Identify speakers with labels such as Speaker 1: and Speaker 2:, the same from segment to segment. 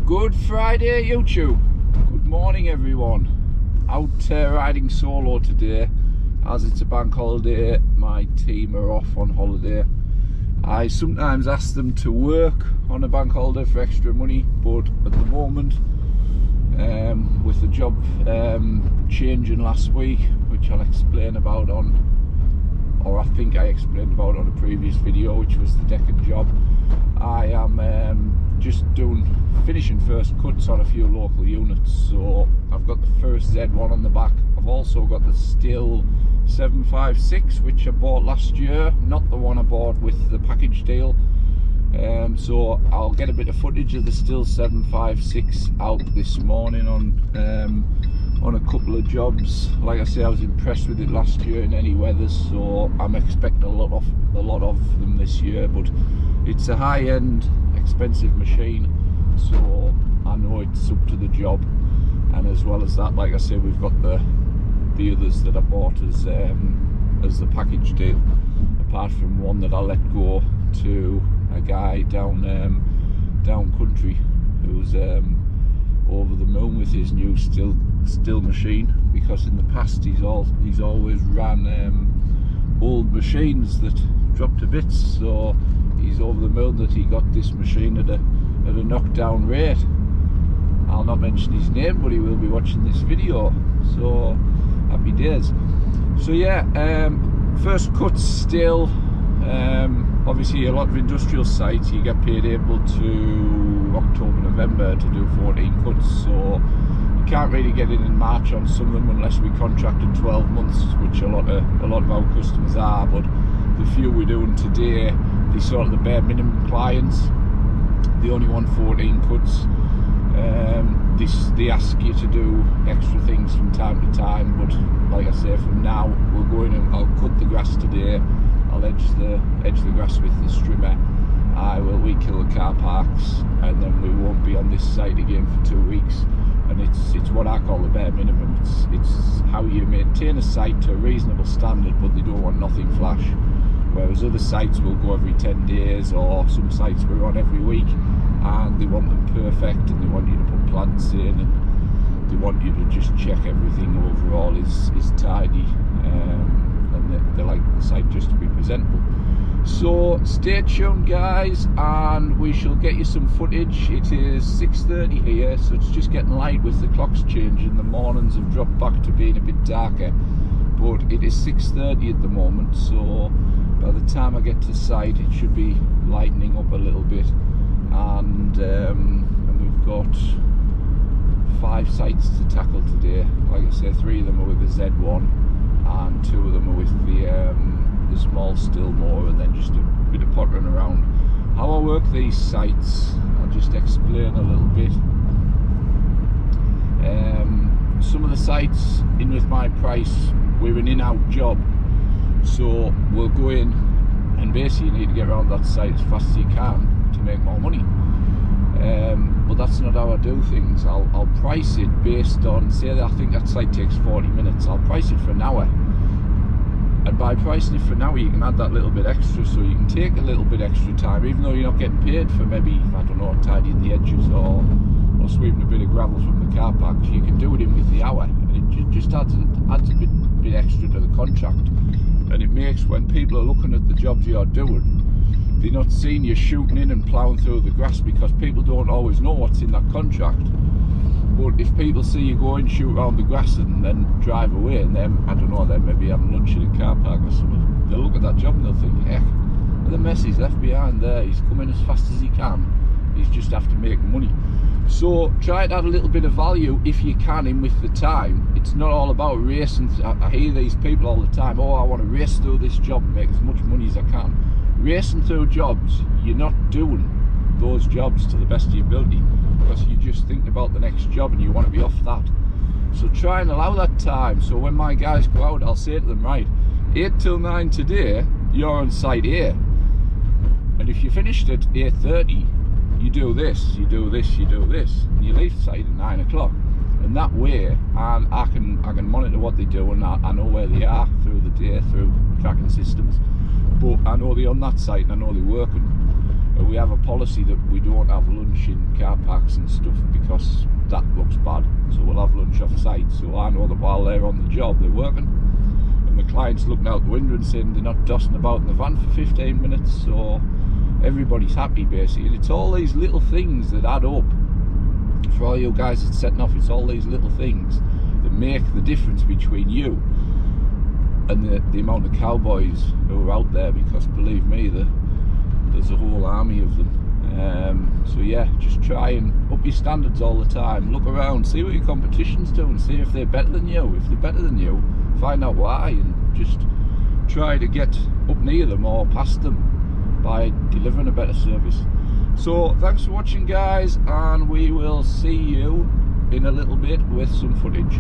Speaker 1: Good Friday, YouTube. Good morning, everyone. Out riding solo today, as it's a bank holiday. My team are off on holiday. I sometimes ask them to work on a bank holiday for extra money, but at the moment, with the job changing last week, which I'll explain about or I think I explained about on a previous video, which was the decking job, I am just finishing first cuts on a few local units. So I've got the first Z1 on the back. I've also got the Stihl 756, which I bought last year, not the one I bought with the package deal. So I'll get a bit of footage of the Stihl 756 out this morning on a couple of jobs. Like I say, I was impressed with it last year in any weather, so I'm expecting a lot of them this year. But it's a high-end, expensive machine, so I know it's up to the job. And as well as that, like I say, we've got the others that I bought as the package deal, apart from one that I let go to a guy down country who's over the moon with his new Stihl machine, because in the past he's always ran old machines that dropped to bits. So he's over the moon that he got this machine at a knockdown rate. I'll not mention his name, but he will be watching this video, so happy days. So yeah, first cuts still. Obviously, a lot of industrial sites you get paid April to October, November to do 14 cuts, so you can't really get in March on some of them unless we contracted 12 months, which a lot of our customers are. But the few we're doing today, they're sort of the bare minimum clients. They only want 14 cuts. They ask you to do extra things from time to time, but like I say, from now we'll go in and I'll cut the grass today. I'll edge the grass with the strimmer. I will weed kill the car parks, and then we won't be on this site again for 2 weeks. And it's what I call the bare minimum. It's how you maintain a site to a reasonable standard, but they don't want nothing flash. Whereas other sites will go every 10 days, or some sites we're on every week, and they want them perfect, and they want you to put plants in, and they want you to just check everything overall is tidy, and they like the site just to be presentable. So stay tuned, guys, and we shall get you some footage. It is 6:30 here, so it's just getting light with the clocks changing. The mornings have dropped back to being a bit darker, but it is 6:30 at the moment, so by the time I get to site it should be lightening up a little bit. And we've got 5 sites to tackle today. Like I say, 3 of them are with the Z1 and 2 of them are with the small Stihl mower, and then just a bit of pottering around. How I work these sites, I'll just explain a little bit. Some of the sites in with my price, we're an in-out job, so we'll go in and basically you need to get around that site as fast as you can to make more money. But that's not how I do things. I'll price it based on, say that I think that site takes 40 minutes, I'll price it for an hour. And by pricing it for an hour, you can add that little bit extra, so you can take a little bit extra time, even though you're not getting paid for maybe, I don't know, tidying the edges or sweeping a bit of gravel from the car park. You can do it in with the hour, and it just adds a bit extra to the contract. And it makes, when people are looking at the jobs you're doing, they're not seeing you shooting in and ploughing through the grass, because people don't always know what's in that contract. But if people see you go and shoot around the grass and then drive away, and then, I don't know, then maybe having lunch in a car park or something, they'll look at that job and they'll think, heck, the mess he's left behind there, he's coming as fast as he can, he's just after making money. So try to add a little bit of value if you can in with the time. It's not all about racing. I hear these people all the time, oh, I want to race through this job and make as much money as I can. Racing through jobs, you're not doing those jobs to the best of your ability, because you're just thinking about the next job and you want to be off that. So try and allow that time. So when my guys go out, I'll say to them, right, 8 till 9 today, you're on site A. And if you finished at 8:30, you do this, you do this, you do this, and you leave site at 9 o'clock. And that way, I can monitor what they do, and I know where they are through the day through tracking systems. But I know they're on that site and I know they're working. We have a policy that we don't have lunch in car parks and stuff because that looks bad. So we'll have lunch off site. So I know that while they're on the job, they're working, and the client's looking out the window and saying they're not dossing about in the van for 15 minutes. So everybody's happy basically. And it's all these little things that add up. For all you guys that's setting off, it's all these little things that make the difference between you and the amount of cowboys who are out there, because believe me, there's a whole army of them. So yeah, just try and up your standards all the time. Look around, see what your competition's doing, see if they're better than you. If they're better than you, find out why, and just try to get up near them or past them by delivering a better service. So thanks for watching, guys, and we will see you in a little bit with some footage.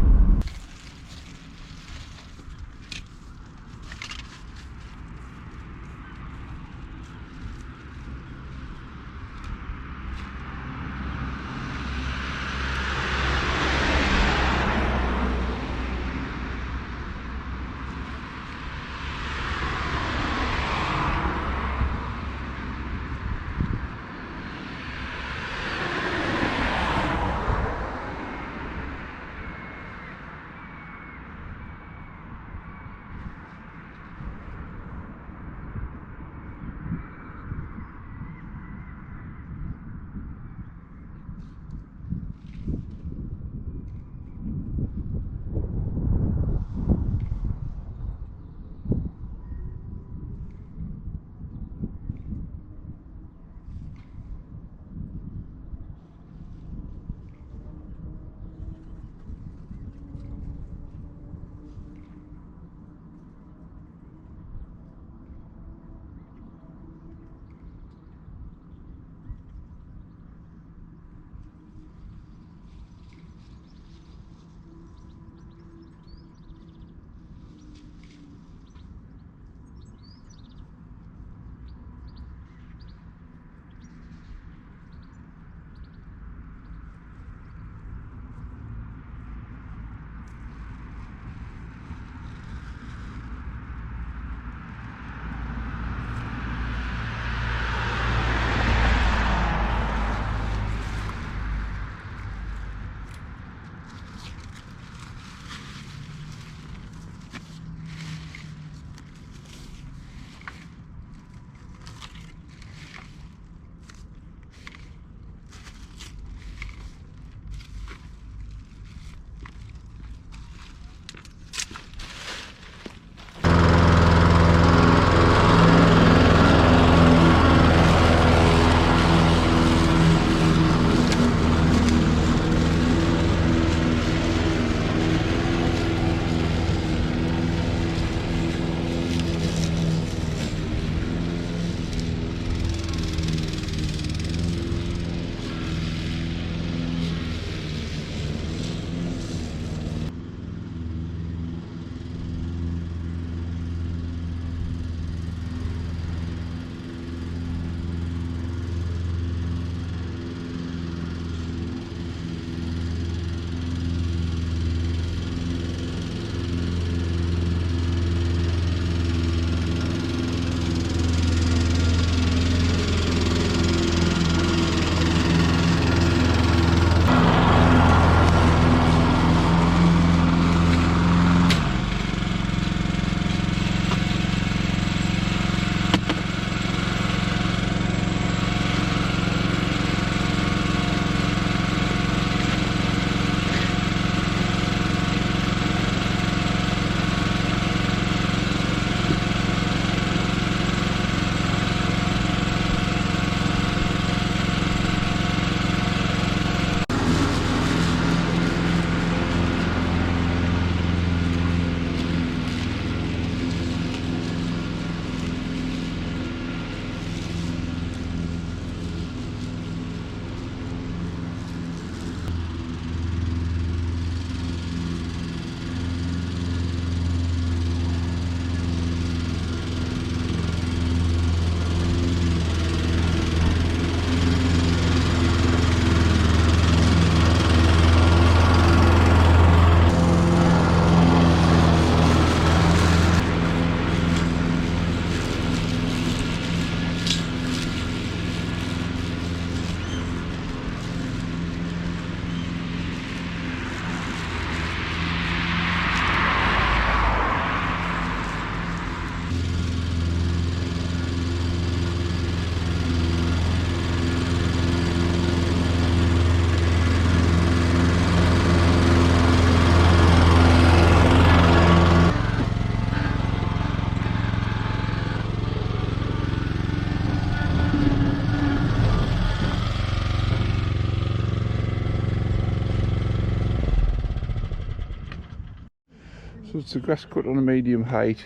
Speaker 1: it's a grass cut on a medium height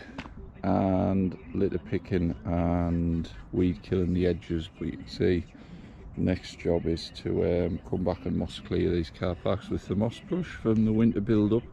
Speaker 1: and litter picking and weed killing the edges, but you can see the next job is to come back and moss clear these car parks with the moss brush from the winter build up.